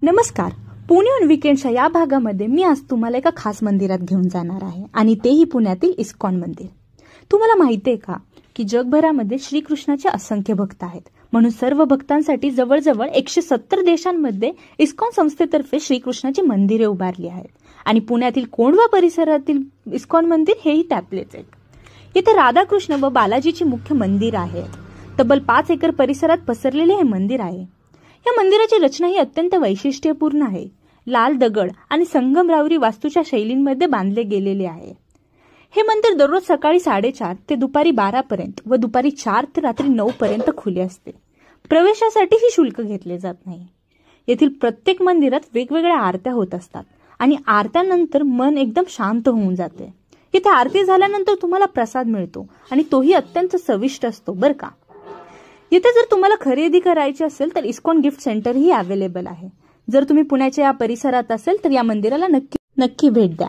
नमस्कार. पुणे ऑन वीकेंडच्या या भागामध्ये मी आज तुम्हाला एका खास मंदिरात घेऊन जाणार आहे आणि तेही पुण्यातील इस्कॉन मंदिर. तुम्हाला माहिती आहे का की जगभरामध्ये श्रीकृष्णाचे असंख्य भक्त आहेत, म्हणून सर्व भक्तांसाठी जवळजवळ 170 देशांमध्ये इस्कॉन संस्थेतर्फे श्रीकृष्णाची मंदिरे उभारली आहेत आणि पुण्यातील कोंढवा परिसरातील इस्कॉन मंदिर हेही त्यातलेच एक. येथे राधाकृष्ण व बालाजीची मुख्य मंदिर आहे. तब्बल 5 एकर परिसरात पसरलेले हे मंदिर आहे. या मंदिराची रचना ही अत्यंत वैशिष्ट्यपूर्ण आहे. लाल दगड आणि संगमरावरी वास्तूच्या शैलींमध्ये बांधले गेलेले आहे. हे मंदिर दररोज सकाळी 4:30 ते दुपारी 12 पर्यंत व दुपारी 4 ते रात्री 9 पर्यंत खुले असते. प्रवेशासाठीही शुल्क घेतले जात नाही. येथील प्रत्येक मंदिरात वेगवेगळ्या आरत्या होत असतात आणि आरत्यानंतर मन एकदम शांत होऊन जाते. येथे आरती झाल्यानंतर तुम्हाला प्रसाद मिळतो आणि तोही अत्यंत चविष्ट असतो बरं का. येथे जर तुम्हाला खरेदी करायची असेल तर इस्कॉन गिफ्ट सेंटर ही अवेलेबल आहे. जर तुम्ही पुण्याच्या या परिसरात असेल तर या मंदिराला नक्की भेट द्या.